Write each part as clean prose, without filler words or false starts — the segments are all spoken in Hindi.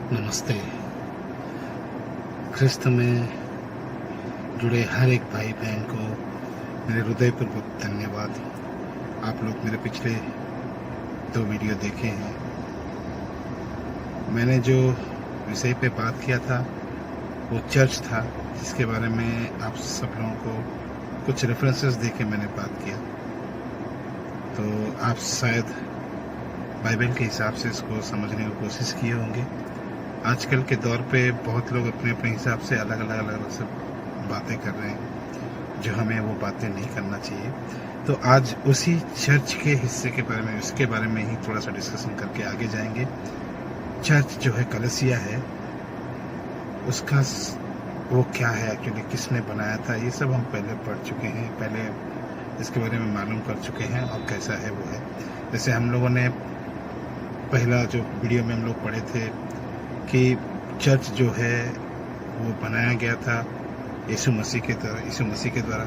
नमस्ते। ख्रिस्त में जुड़े हर एक भाई बहन को मेरे हृदयपूर्वक धन्यवाद। आप लोग मेरे पिछले 2 वीडियो देखे हैं। मैंने जो विषय पे बात किया था वो चर्च था, जिसके बारे में आप सब लोगों को कुछ रेफरेंसेस देके मैंने बात किया। तो आप शायद बाइबल के हिसाब से इसको समझने की कोशिश किए होंगे। आजकल के दौर पे बहुत लोग अपने अपने हिसाब से अलग अलग सब बातें कर रहे हैं, जो हमें वो बातें नहीं करना चाहिए। तो आज उसी चर्च के हिस्से के बारे में, उसके बारे में ही थोड़ा सा डिस्कशन करके आगे जाएंगे। चर्च जो है, कलीसिया है, उसका वो क्या है, एक्चुअली किसने बनाया था, ये सब हम पहले पढ़ चुके हैं, पहले इसके बारे में मालूम कर चुके हैं और कैसा है वो है। जैसे हम लोगों ने पहला जो वीडियो में हम लोग पढ़े थे कि चर्च जो है वो बनाया गया था यीशु मसीह के द्वारा,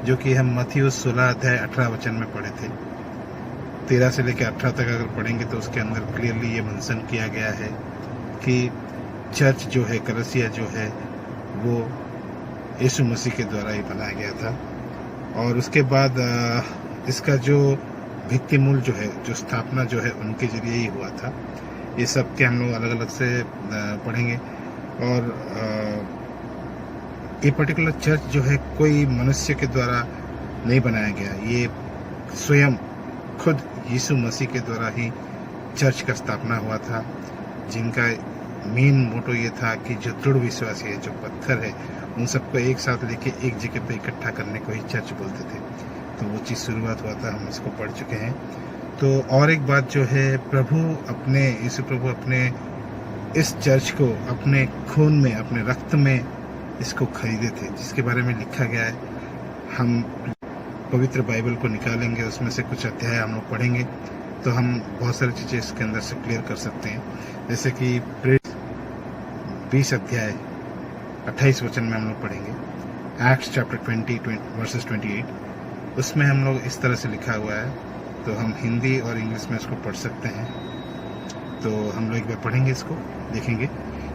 जो कि हम मत्ती 16 अध्याय 18 वचन में पढ़े थे। 13 से लेकर 18 तक अगर पढ़ेंगे तो उसके अंदर क्लियरली ये मेंशन किया गया है कि चर्च जो है, कलीसिया जो है, वो यीशु मसीह के द्वारा ही बनाया गया था। और उसके बाद इसका जो भित्ति मूल जो है, जो स्थापना जो है, उनके जरिए ही हुआ था। ये सब के हम लोग अलग अलग से पढ़ेंगे। और ये पर्टिकुलर चर्च जो है कोई मनुष्य के द्वारा नहीं बनाया गया, ये स्वयं खुद यीशु मसीह के द्वारा ही चर्च का स्थापना हुआ था, जिनका मेन मोटो ये था कि जो दृढ़ विश्वासी है, जो पत्थर है, उन सबको एक साथ लेके एक जगह पे इकट्ठा करने को ही चर्च बोलते थे। तो वो चीज़ शुरुआत हुआ था, हम इसको पढ़ चुके हैं। तो और एक बात जो है, यीशु प्रभु अपने इस चर्च को अपने खून में, अपने रक्त में इसको खरीदे थे, जिसके बारे में लिखा गया है। हम पवित्र बाइबल को निकालेंगे, उसमें से कुछ अध्याय हम लोग पढ़ेंगे तो हम बहुत सारी चीज़ें इसके अंदर से क्लियर कर सकते हैं। जैसे कि 20 अध्याय 28 वचन में हम लोग पढ़ेंगे, एक्ट्स चैप्टर 20 वर्सेस 28। उसमें हम लोग इस तरह से लिखा हुआ है, तो हम हिंदी और इंग्लिश में इसको पढ़ सकते हैं। तो हम लोग एक बार पढ़ेंगे, इसको देखेंगे।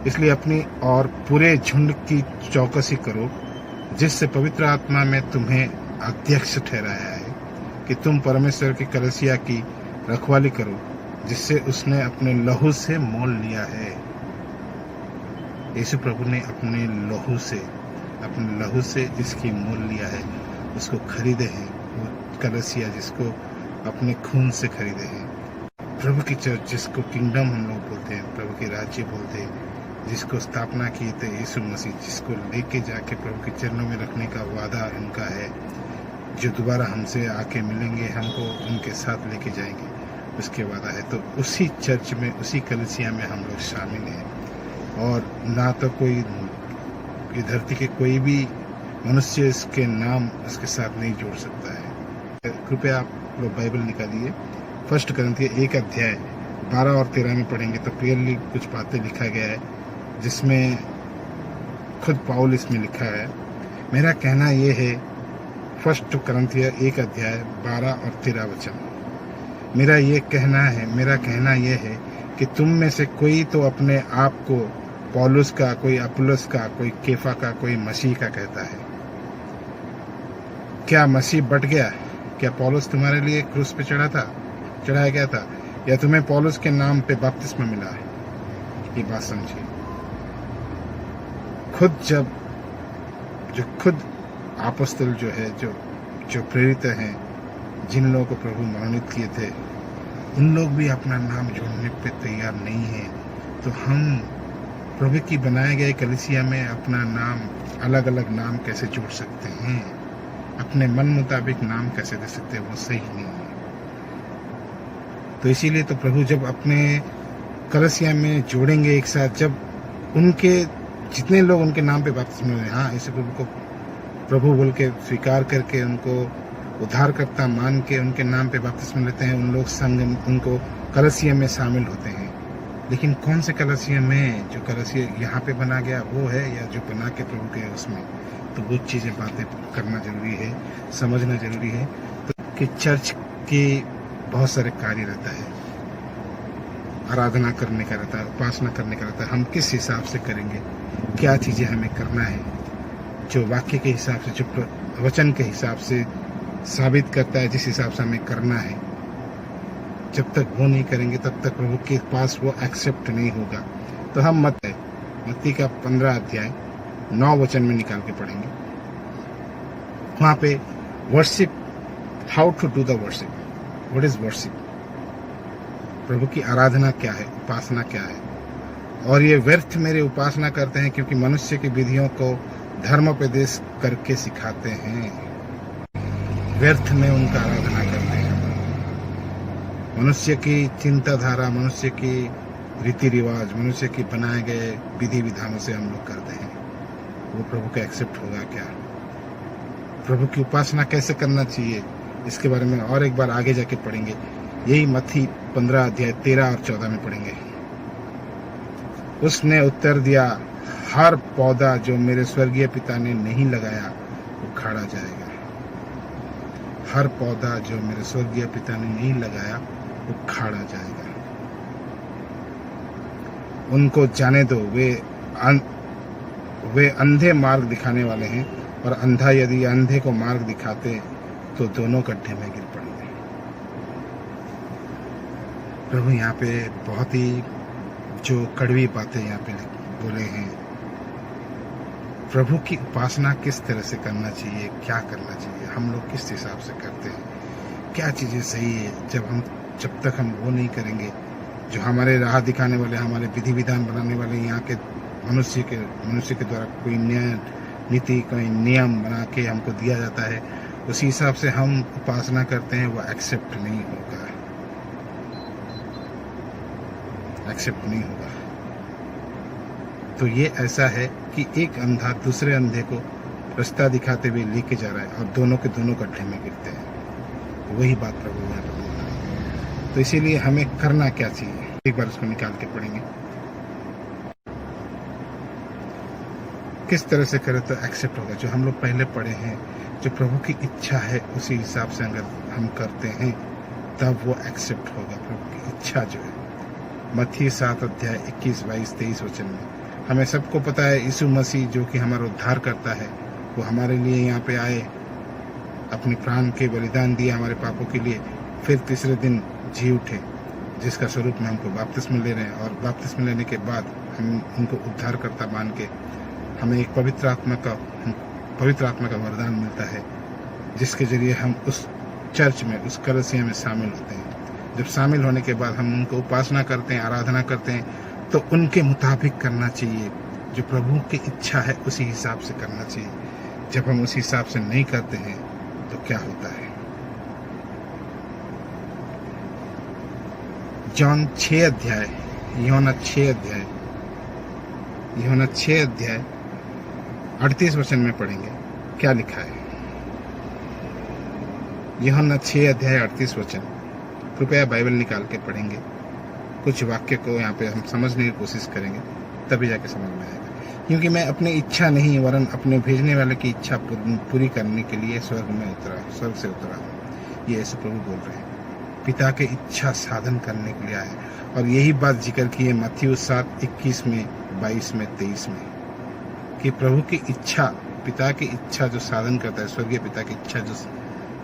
इसलिए अपनी और पूरे झुंड की चौकसी करो, जिससे पवित्र आत्मा में तुम्हें अध्यक्ष ठहराया है कि तुम परमेश्वर की कलीसिया की रखवाली करो, जिससे उसने अपने लहू से मोल लिया है। यीशु प्रभु ने अपने लहू से इसकी मोल लिया है, उसको खरीदे हैं। वो कलीसिया जिसको अपने खून से खरीदे हैं, प्रभु की चर्च जिसको किंगडम हम लोग बोलते हैं, प्रभु के राज्य बोलते हैं, जिसको स्थापना किए थे यीशु मसीह, जिसको लेके जाके प्रभु के चरणों में रखने का वादा उनका है, जो दोबारा हमसे आके मिलेंगे, हमको उनके साथ लेके जाएंगे, उसके वादा है। तो उसी चर्च में, उसी कलीसिया में हम लोग शामिल हैं। और ना तो कोई ये धरती के कोई भी मनुष्य इसके नाम इसके साथ नहीं जोड़ सकता है। कृपया आप लोग बाइबल निकालिए, 1 कुरिन्थियों 1 अध्याय 12 और 13 में पढ़ेंगे तो क्लियरली कुछ बातें लिखा गया है, जिसमें खुद पाउल इसमें लिखा है। मेरा कहना ये है, 1 कुरिन्थियों 1 अध्याय 12 और 13 वचन, मेरा कहना ये है कि तुम में से कोई तो अपने आप को पौलुस का, कोई अपुल्लोस का, कोई केफा का, कोई मसीह का कहता है। क्या मसीह बट गया? क्या पौलुस तुम्हारे लिए क्रूस पे चढ़ाया गया था, या तुम्हें पौलुस के नाम पे बपतिस्मा मिला है? ये बात समझिए। खुद अपोस्तल जो है, जो प्रेरित हैं, जिन लोगों को प्रभु मनोनीत किए थे, उन लोग भी अपना नाम जोड़ने पे तैयार नहीं है। तो हम प्रभु की बनाए गए कलीसिया में अपना नाम, अलग अलग नाम कैसे जोड़ सकते हैं? अपने मन मुताबिक नाम कैसे दे सकते हैं? वो सही नहीं है। तो इसीलिए तो प्रभु जब अपने कलीसिया में जोड़ेंगे एक साथ, जब उनके जितने लोग उनके नाम पे वापस मिले, हाँ, इसे प्रभु को प्रभु बोल के स्वीकार करके, उनको उद्धारकर्ता मान के उनके नाम पे वापस मिलते हैं, उन लोग संग उनको कलीसिया में शामिल होते हैं। लेकिन कौन से कलीसिया में? जो कलीसिया यहाँ पे बना गया वो है, या जो बना के प्रभु के उसमें? तो वो चीज़ें बातें करना जरूरी है, समझना जरूरी है। तो कि चर्च के बहुत सारे कार्य रहता है। आराधना करने का रहता है, उपासना करने का रहता है। हम किस हिसाब से करेंगे, क्या चीज़ें हमें करना है, जो वाक्य के हिसाब से, जो वचन के हिसाब से साबित करता है, जिस हिसाब से हमें करना है, जब तक वो नहीं करेंगे तब तक प्रभु के पास वो एक्सेप्ट नहीं होगा। तो हम मत्ती का 15 अध्याय 9 वचन में निकाल के पढ़ेंगे। वहाँ पे worship, how to do the worship, what is worship, प्रभु की आराधना क्या है, उपासना क्या है। और ये व्यर्थ मेरे उपासना करते हैं क्योंकि मनुष्य की विधियों को धर्मोपदेश करके सिखाते हैं। व्यर्थ में उनका आराधना करते हैं। मनुष्य की चिंताधारा, मनुष्य की रीति रिवाज, मनुष्य की बनाए गए विधि विधानों से हम लोग करते हैं। वो प्रभु का एक्सेप्ट होगा क्या? प्रभु की उपासना कैसे करना चाहिए, इसके बारे में और एक बार आगे जाके पढ़ेंगे। यही मत्ती 15 अध्याय 13 और 14 में पढ़ेंगे। उसने उत्तर दिया, हर पौधा जो मेरे स्वर्गीय पिता ने नहीं लगाया वो खाड़ा जाएगा। हर पौधा जो मेरे स्वर्गीय पिता ने नहीं लगाया वो खाड़ा जाएगा। उनको जाने दो, वे अंधे मार्ग दिखाने वाले हैं, और अंधा यदि अंधे को मार्ग दिखाते तो दोनों गड्ढे में गिर पड़ेंगे। प्रभु यहाँ पे बहुत ही जो कड़वी बातें यहाँ पे बोले हैं। प्रभु की उपासना किस तरह से करना चाहिए, क्या करना चाहिए, हम लोग किस हिसाब से करते हैं, क्या चीज़ें सही है। जब तक हम वो नहीं करेंगे, जो हमारे राह दिखाने वाले, हमारे विधि विधान बनाने वाले यहाँ के मनुष्य के द्वारा कोई न्याय नीति, कोई नियम बना के हमको दिया जाता है, उसी हिसाब से हम उपासना करते हैं, वो एक्सेप्ट नहीं होगा, एक्सेप्ट नहीं होगा। तो ये ऐसा है कि एक अंधा दूसरे अंधे को रास्ता दिखाते हुए लेके जा रहा है और दोनों के दोनों गड्ढे में गिरते हैं। वही बात प्रभु यहाँ पर बोल रहे हैं। तो इसीलिए हमें करना क्या चाहिए, एक बार उसको निकाल के पढ़ेंगे। किस तरह से करें तो एक्सेप्ट होगा। जो हम लोग पहले पढ़े हैं, जो प्रभु की इच्छा है उसी हिसाब से अगर हम करते हैं तब वो एक्सेप्ट होगा। प्रभु की इच्छा जो है, मत्ती 7 अध्याय 21, 22, 23 वचन में हमें सबको पता है, यीशु मसीह जो कि हमारा उद्धार करता है, वो हमारे लिए यहाँ पे आए, अपने प्राण के बलिदान दिए हमारे पापों के लिए, फिर तीसरे दिन जी उठे, जिसका स्वरूप में हमको बपतिस्मा ले रहे हैं। और बपतिस्मा लेने के बाद हम उनको उद्धारकर्ता मान के हमें एक पवित्र आत्मा का वरदान मिलता है, जिसके जरिए हम उस चर्च में, उस कलीसिया में शामिल होते हैं। जब शामिल होने के बाद हम उनको उपासना करते हैं, आराधना करते हैं, तो उनके मुताबिक करना चाहिए। जो प्रभु की इच्छा है उसी हिसाब से करना चाहिए। जब हम उस हिसाब से नहीं करते हैं तो क्या होता है? यूहन्ना 6 अध्याय 38 वचन में पढ़ेंगे, क्या लिखा है। यूहन्ना 6 अध्याय 38 वचन, कृपया बाइबल निकाल के पढ़ेंगे। कुछ वाक्य को यहाँ पे हम समझने की कोशिश करेंगे, तभी जाके समझ में आएगा। क्योंकि मैं अपनी इच्छा नहीं वरन अपने भेजने वाले की इच्छा पूरी करने के लिए स्वर्ग से उतरा। ये ऐसे प्रभु बोल रहे हैं, पिता के इच्छा साधन करने के लिए आए। और यही बात जिक्र की है मत्ती 7:21 में, 22 में, 23 में, कि प्रभु की इच्छा, पिता की इच्छा जो साधन करता है, स्वर्गीय पिता की इच्छा जो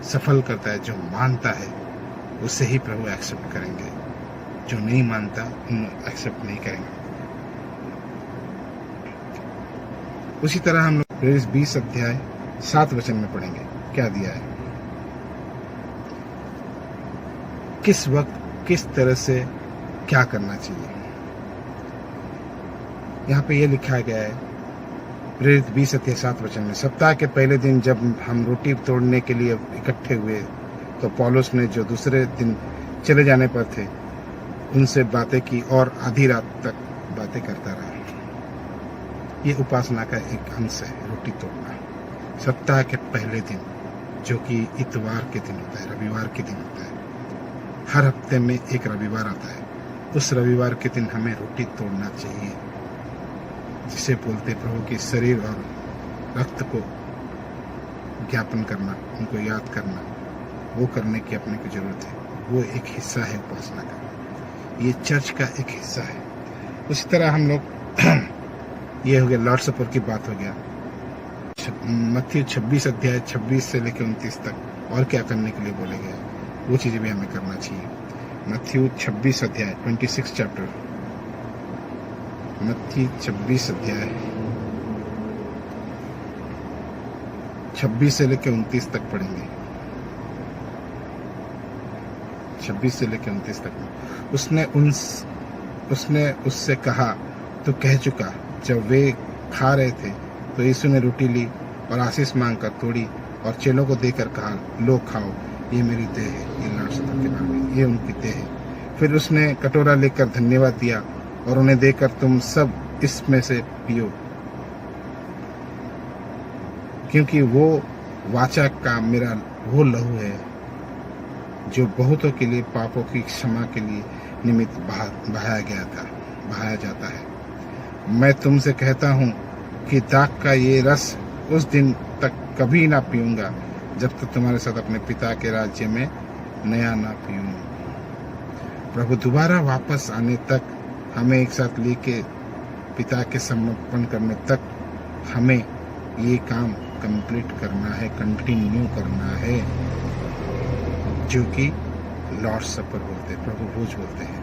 सफल करता है, जो मानता है, उसे ही प्रभु एक्सेप्ट करेंगे। जो नहीं मानता उन एक्सेप्ट नहीं करेंगे। उसी तरह हम लोग 20 अध्याय 7 वचन में पढ़ेंगे, क्या दिया है, किस वक्त किस तरह से क्या करना चाहिए। यहाँ पे ये लिखा गया है 20 अध्याय 7 वचन में, सप्ताह के पहले दिन जब हम रोटी तोड़ने के लिए इकट्ठे हुए तो पौलुस ने जो दूसरे दिन चले जाने पर थे उनसे बातें की और आधी रात तक बातें करता रहा। ये उपासना का एक अंश है, रोटी तोड़ना। सप्ताह के पहले दिन, जो कि इतवार के दिन होता है, रविवार के दिन होता है। हर हफ्ते में एक रविवार आता है, उस रविवार के दिन हमें रोटी तोड़ना चाहिए, जिसे बोलते प्रभु के शरीर और रक्त को ज्ञापन करना, उनको याद करना। वो करने की अपने को जरूरत है, वो एक हिस्सा है उपासना का। ये चर्च का एक हिस्सा है। उसी तरह हम लोग ये हो गया लॉर्ड सपर की बात हो गया। मत्ती 26 अध्याय 26 से लेकर 29 तक और क्या करने के लिए बोले गए, वो चीजें भी हमें करना चाहिए। मत्ती 26 अध्याय 26 चैप्टर, मत्ती 26 अध्याय 26 से लेकर 29 तक पढ़ेंगे। 26 से लेकर 29 तक। उसने उससे कहा, तो कह चुका। जब वे खा रहे थे तो यीशु ने रोटी ली और आशीष मांगकर तोड़ी और चेलों को देकर कहा, लो खाओ, ये मेरी देह है। ये लॉर्ड सपर के बारे में, ये उनकी देह है। फिर उसने कटोरा लेकर धन्यवाद दिया और उन्हें देकर, तुम सब इसमें से पियो, क्योंकि वो वाचा का मेरा वो लहू है जो बहुतों के लिए पापों की क्षमा के लिए निमित्त बहाया जाता है। मैं तुमसे कहता हूँ कि दाख का ये रस उस दिन तक कभी ना पीऊंगा जब तक तुम्हारे साथ अपने पिता के राज्य में नया ना पीऊं। प्रभु दोबारा वापस आने तक हमें एक साथ लेके पिता के समर्पण करने तक हमें ये काम कंप्लीट करना है, कंटिन्यू करना है, जो कि लॉर्ड सपर बोलते हैं, प्रभु भोज बोलते हैं।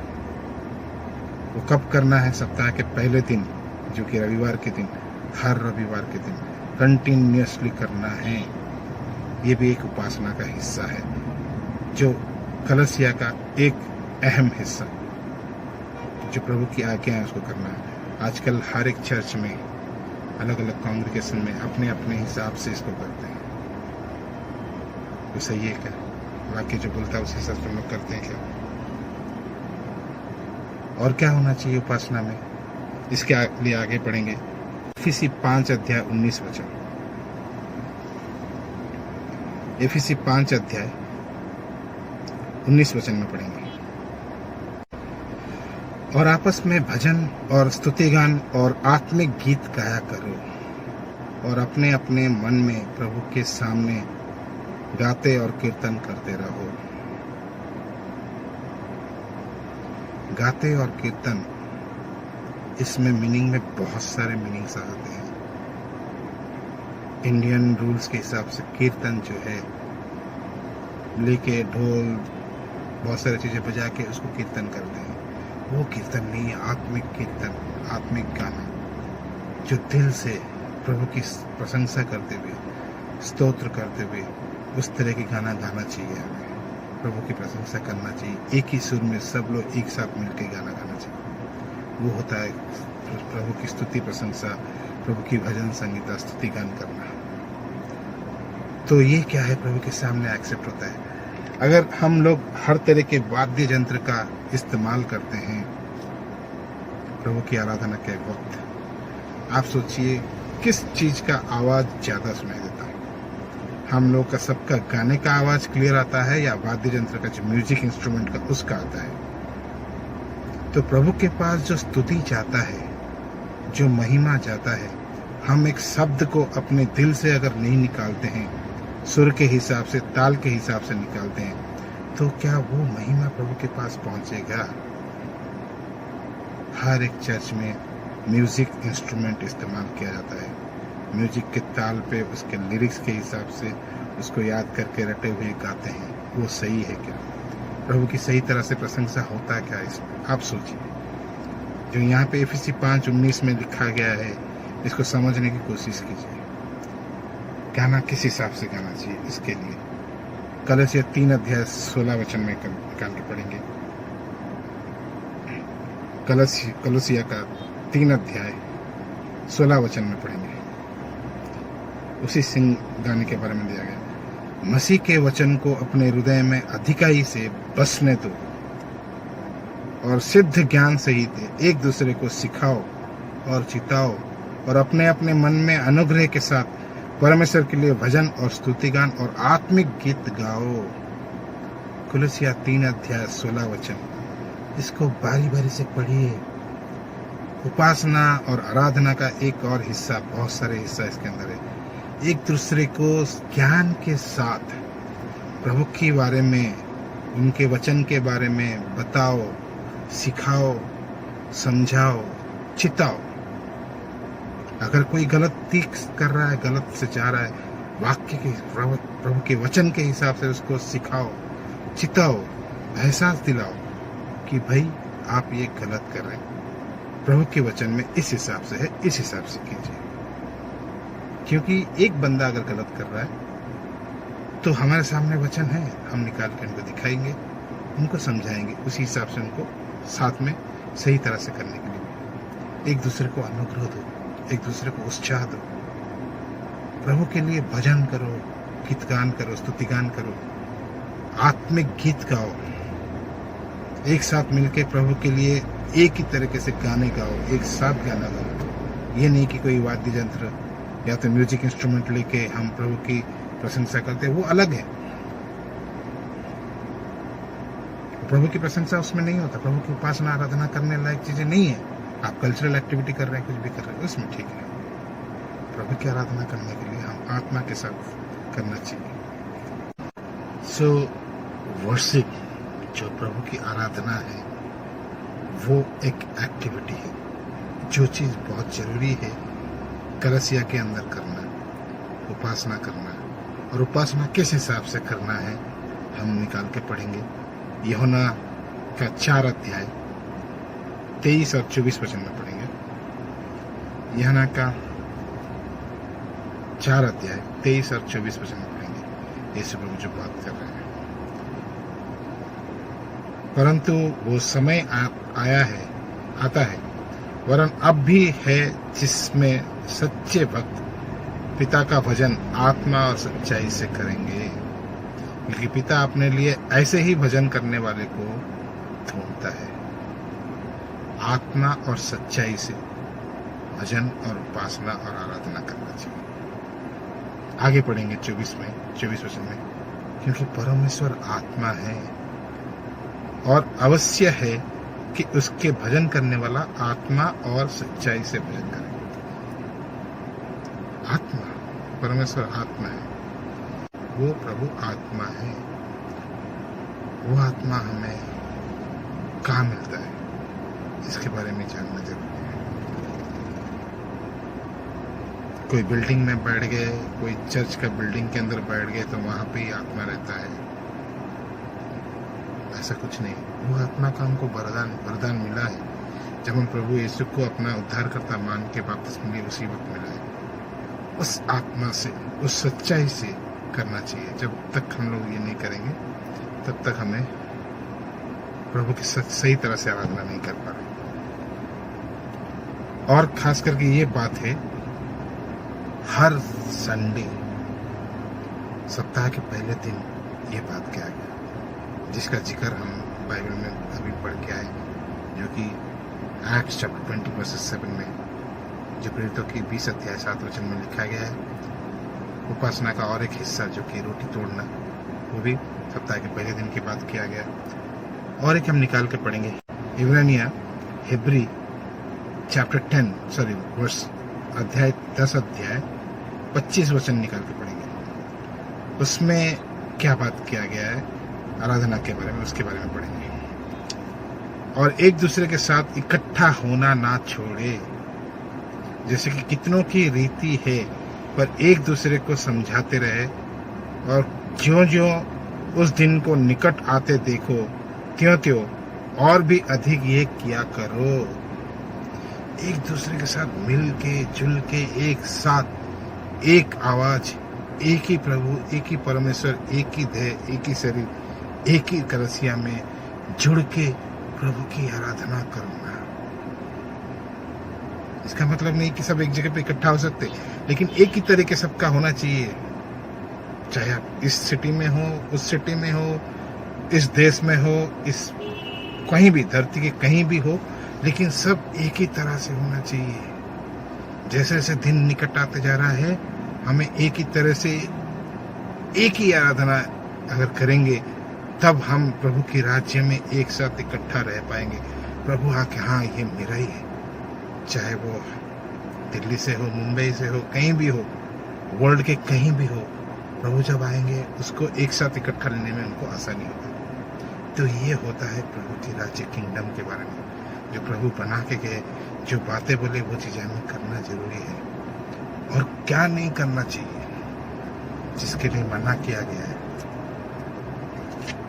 वो कब करना है? सप्ताह के पहले दिन, जो कि रविवार के दिन, हर रविवार के दिन कंटिन्यूअसली करना है। ये भी एक उपासना का हिस्सा है, जो कलसिया का एक अहम हिस्सा, जो प्रभु की आज्ञा है उसको करना है। आजकल हर एक चर्च में, अलग अलग कांग्रेगेशन में अपने अपने हिसाब से इसको करते हैं। तो सही है क्या? वाक्य जो बोलता है उस हिसाब से हम लोग करते हैं क्या? और क्या होना चाहिए उपासना में? इसके लिए आगे पढ़ेंगे। एफिसी 5 अध्याय 19 वचन। एफिसी 5 अध्याय 19 वचन में पढ़ेंगे। और आपस में भजन और स्तुतिगान और आत्मिक गीत गाया करो और अपने अपने मन में प्रभु के सामने गाते और कीर्तन करते रहो। गाते और कीर्तन, इसमें मीनिंग में बहुत सारे मीनिंग्स आते हैं। इंडियन रूल्स के हिसाब से कीर्तन जो है, लेके ढोल बहुत सारी चीजें बजा के उसको कीर्तन करते हैं, वो कीर्तन नहीं है। आत्मिक कीर्तन, आत्मिक गाना, जो दिल से प्रभु की प्रशंसा करते हुए, स्तोत्र करते हुए, उस तरह की गाना गाना चाहिए हमें। प्रभु की प्रशंसा करना चाहिए, एक ही सुर में सब लोग एक साथ मिलकर गाना गाना चाहिए। वो होता है प्रभु की स्तुति, प्रशंसा, प्रभु की भजन संगीता, स्तुति गान करना। तो ये क्या है? प्रभु के सामने एक्सेप्ट होता है। अगर हम लोग हर तरह के वाद्य यंत्र का इस्तेमाल करते हैं प्रभु की आराधना के वक्त, आप सोचिए किस चीज का आवाज ज्यादा सुनाई देता है? हम लोग का सबका गाने का आवाज क्लियर आता है या वाद्य यंत्र का, जो म्यूजिक इंस्ट्रूमेंट का, उसका आता है? तो प्रभु के पास जो स्तुति जाता है, जो महिमा जाता है, हम एक शब्द को अपने दिल से अगर नहीं निकालते हैं, सुर के हिसाब से, ताल के हिसाब से निकालते हैं, तो क्या वो महिमा प्रभु के पास पहुंचेगा? हर एक चर्च में म्यूजिक इंस्ट्रूमेंट इस्तेमाल किया जाता है। म्यूजिक के ताल पे, उसके लिरिक्स के हिसाब से उसको याद करके रटे हुए गाते हैं। वो सही है क्या? प्रभु की सही तरह से प्रशंसा होता क्या इसमें? आप सोचिए। जो यहाँ पे एफिसी 5:19 में लिखा गया है, इसको समझने की कोशिश कीजिए। गाना किस हिसाब से गाना चाहिए? इसके लिए कलसिया 3 अध्याय 16 वचन में निकाल के पढ़ेंगे। कलसिया का 3 अध्याय 16 वचन में पढ़ेंगे। उसी सिंह गाने के बारे में दिया गया। मसीह के वचन को अपने हृदय में अधिकाई से बसने दो और सिद्ध ज्ञान सहित एक दूसरे को सिखाओ और चिताओ और अपने अपने मन में अनुग्रह के साथ परमेश्वर के लिए भजन और स्तुतिगान और आत्मिक गीत गाओ। कुलसिया 3 अध्याय 16 वचन। इसको बारी बारी से पढ़िए। उपासना और आराधना का एक और हिस्सा, बहुत सारे हिस्सा इसके अंदर है। एक दूसरे को ज्ञान के साथ प्रभु के बारे में, उनके वचन के बारे में बताओ सिखाओ, समझाओ, चिताओ। अगर कोई गलती कर रहा है, गलत से जा रहा है, वाक्य के प्रभु के वचन के हिसाब से उसको सिखाओ, चिताओ, एहसास दिलाओ कि भाई आप ये गलत कर रहे हैं। प्रभु के वचन में इस हिसाब से है, इस हिसाब से कीजिए। क्योंकि एक बंदा अगर गलत कर रहा है तो हमारे सामने वचन है, हम निकाल के उनको दिखाएंगे, उनको समझाएंगे, उसी हिसाब से उनको साथ में सही तरह से करने के लिए। एक दूसरे को अनुग्रह दो, एक दूसरे को उत्साह दो, प्रभु के लिए भजन करो, गीत गान करो, स्तुतिगान करो, आत्मिक गीत गाओ, एक साथ मिलके प्रभु के लिए एक ही तरीके से गाने गाओ, एक साथ गाना गाओ। ये नहीं कि कोई वाद्य यंत्र या तो म्यूजिक इंस्ट्रूमेंट लेके हम प्रभु की प्रशंसा करते हैं, वो अलग है। प्रभु की प्रशंसा उसमें नहीं होता। प्रभु की उपासना आराधना करने लायक चीजें नहीं है। आप कल्चरल एक्टिविटी कर रहे हैं, कुछ भी कर रहे हैं, उसमें ठीक है। प्रभु की आराधना करने के लिए हम आत्मा के साथ करना चाहिए। सो वर्शिप, जो प्रभु की आराधना है, वो एक एक्टिविटी है। जो चीज बहुत जरूरी है कलसिया के अंदर करना, उपासना करना, और उपासना किस हिसाब से करना है हम निकाल के पढ़ेंगे। यूहन्ना का 4 अध्याय 23 और 24 वचन में पढ़ेंगे। यूहन्ना का 4 अध्याय 23 और 24 वचन में पढ़ेंगे। यीशु प्रभु जो बात कर रहे हैं, परंतु वो समय आता है, वरन अब भी है, जिसमें सच्चे भक्त पिता का भजन आत्मा और सच्चाई से करेंगे, क्योंकि पिता अपने लिए ऐसे ही भजन करने वाले को ढूंढता है। आत्मा और सच्चाई से भजन और उपासना और आराधना करना चाहिए। आगे पढ़ेंगे 24 वचन में, क्योंकि परमेश्वर आत्मा है और अवश्य है कि उसके भजन करने वाला आत्मा और सच्चाई से भजन करे। आत्मा, परमेश्वर आत्मा है, वो प्रभु आत्मा है। वो आत्मा हमें कहाँ मिलता है, इसके बारे में जानना जरूरी है। कोई बिल्डिंग में बैठ गए, कोई चर्च का बिल्डिंग के अंदर बैठ गए तो वहां पे ही आत्मा रहता है, ऐसा कुछ नहीं। वो आत्मा का हमको वरदान मिला है जब हम प्रभु यीशु को अपना उद्धारकर्ता मान के बपतिस्मा लिए उसी वक्त मिला है। उस आत्मा से, उस सच्चाई से करना चाहिए। जब तक हम लोग ये नहीं करेंगे तब तक हमें प्रभु की सही तरह से आराधना नहीं कर पा रहे। और खास करके ये बात है, हर संडे, सप्ताह के पहले दिन ये बात किया गया, जिसका जिक्र हम बाइबल में अभी पढ़ के आए, जो कि एक्ट्स चैप्टर 20:7 में, जो प्रेरितों की 20 अध्याय 7 वचन में लिखा गया है। उपासना का और एक हिस्सा जो कि रोटी तोड़ना, वो भी सप्ताह के पहले दिन की बात किया गया। और एक हम निकाल के पढ़ेंगे, हिब्री चैप्टर 10 अध्याय 10 अध्याय 25 वचन निकाल के पढ़ेंगे। उसमें क्या बात किया गया है आराधना के बारे में, उसके बारे में पढ़ेंगे। और एक दूसरे के साथ इकट्ठा होना ना छोड़े, जैसे कि कितनों की रीति है, पर एक दूसरे को समझाते रहे, और ज्यों-ज्यों उस दिन को निकट आते देखो, त्यों-त्यों और भी अधिक ये किया करो। एक दूसरे के साथ मिल के, जुल के, एक साथ, एक आवाज, एक ही प्रभु, एक ही परमेश्वर, एक ही ध्येय, एक ही शरीर, एक ही कलसिया में जुड़ के प्रभु की आराधना करना। इसका मतलब नहीं कि सब एक जगह पे इकट्ठा हो सकते, लेकिन एक ही तरीके सबका होना चाहिए। चाहे आप इस सिटी में हो, उस सिटी में हो, इस देश में हो, इस कहीं भी, धरती के कहीं भी हो, लेकिन सब एक ही तरह से होना चाहिए। जैसे जैसे दिन निकट आते जा रहा है, हमें एक ही तरह से, एक ही आराधना अगर करेंगे, तब हम प्रभु के राज्य में एक साथ इकट्ठा रह पाएंगे। प्रभु आके, हाँ ये मेरा ही है, चाहे वो दिल्ली से हो, मुंबई से हो, कहीं भी हो, वर्ल्ड के कहीं भी हो, प्रभु जब आएंगे उसको एक साथ इकट्ठा लेने में उनको आसानी होगी। तो ये होता है प्रभु की राज्य किंगडम के बारे में। जो प्रभु बना के गए, जो बातें बोले, वो चीज़ें हमें करना जरूरी है। और क्या नहीं करना चाहिए, जिसके लिए मना किया गया है,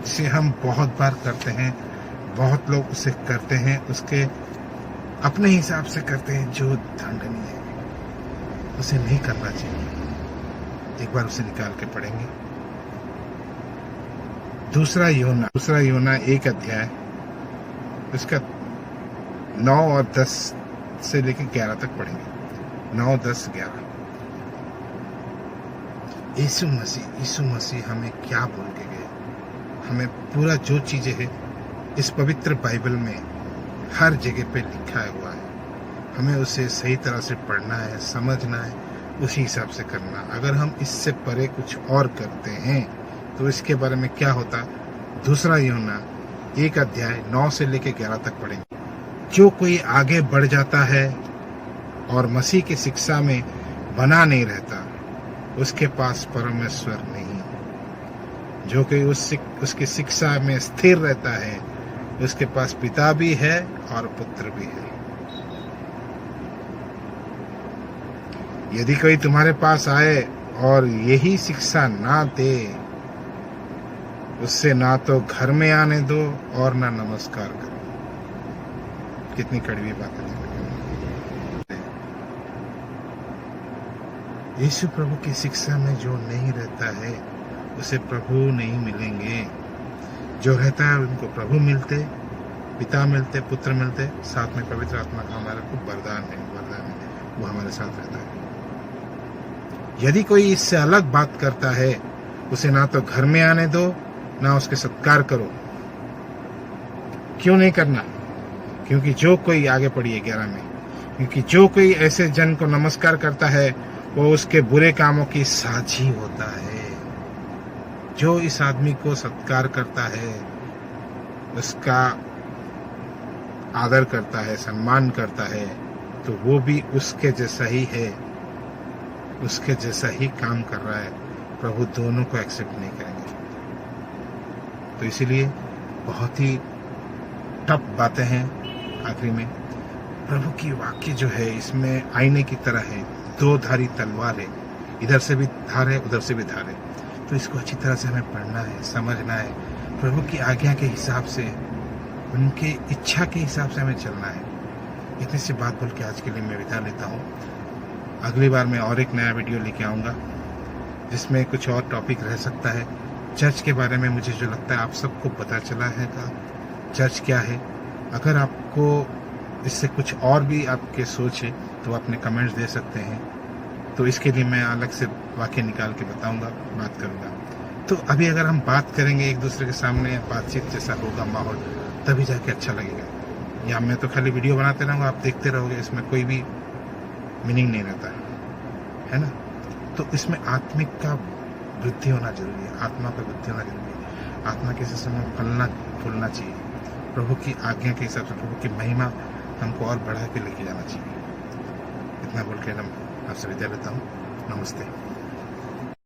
जिसे हम बहुत बार करते हैं, बहुत लोग उसे करते हैं, उसके अपने हिसाब से करते हैं, जो दंडनीय है, उसे नहीं करना चाहिए। एक बार उसे निकाल के पढ़ेंगे। दूसरा योना 1 अध्याय, उसका 9 और 10 से लेकर 11 तक पढ़ेंगे। 9, 10, 11। यीशु मसीह हमें क्या बोल के गए, हमें पूरा जो चीजें है इस पवित्र बाइबल में हर जगह पे लिखा हुआ है। हमें उसे सही तरह से पढ़ना है, समझना है, उसी हिसाब से करना। अगर हम इससे परे कुछ और करते हैं तो इसके बारे में क्या होता। दूसरा यूहन्ना 1 अध्याय 9 से लेकर 11 तक पढ़ेंगे। जो कोई आगे बढ़ जाता है और मसीह की शिक्षा में बना नहीं रहता, उसके पास परमेश्वर नहीं। जो कोई उसकी शिक्षा में स्थिर रहता है, उसके पास पिता भी है और पुत्र भी है। यदि कोई तुम्हारे पास आए और यही शिक्षा ना दे, उससे ना तो घर में आने दो और ना नमस्कार करो। कितनी कड़वी बात है। यीशु प्रभु की शिक्षा में जो नहीं रहता है, उसे प्रभु नहीं मिलेंगे। जो रहता है उनको प्रभु मिलते, पिता मिलते, पुत्र मिलते, साथ में पवित्र आत्मा का हमारे को वरदान है, वो हमारे साथ रहता है। यदि कोई इससे अलग बात करता है, उसे ना तो घर में आने दो, ना उसके सत्कार करो। क्यों नहीं करना? क्योंकि जो कोई, आगे पढ़िए 11 में, क्योंकि जो कोई ऐसे जन को नमस्कार करता है, वो उसके बुरे कामों की साझी होता है। जो इस आदमी को सत्कार करता है, उसका आदर करता है, सम्मान करता है, तो वो भी उसके जैसा ही है, उसके जैसा ही काम कर रहा है। प्रभु दोनों को एक्सेप्ट नहीं करेंगे। तो इसीलिए बहुत ही टफ बातें हैं। आखिरी में प्रभु की वाक्य जो है, इसमें आईने की तरह है, 2 धारी तलवार है, इधर से भी धार है, उधर से भी धार है। तो इसको अच्छी तरह से हमें पढ़ना है, समझना है, प्रभु की आज्ञा के हिसाब से, उनके इच्छा के हिसाब से हमें चलना है। इतनी सी बात बोल के आज के लिए मैं विदा लेता हूँ। अगली बार मैं और एक नया वीडियो लेके आऊँगा, जिसमें कुछ और टॉपिक रह सकता है। चर्च के बारे में मुझे जो लगता है आप सबको पता चला है का चर्च क्या है। अगर आपको इससे कुछ और भी आपके सोच है तो अपने कमेंट्स दे सकते हैं। तो इसके लिए मैं अलग से वाक्य निकाल के बताऊंगा, बात करूंगा। तो अभी अगर हम बात करेंगे एक दूसरे के सामने, बातचीत जैसा होगा माहौल, तभी जाके अच्छा लगेगा। या मैं तो खाली वीडियो बनाते रहूँगा, आप देखते रहोगे, इसमें कोई भी मीनिंग नहीं रहता है ना। तो इसमें आत्मिक का वृद्धि होना जरूरी है, आत्मा का वृद्धि होना जरूरी है। आत्मा के समय फलना फूलना चाहिए, प्रभु की आज्ञा के हिसाब से प्रभु की महिमा हमको और बढ़ा के लेके जाना चाहिए। इतना बोल के आपसे विदा लेता हूँ। नमस्ते।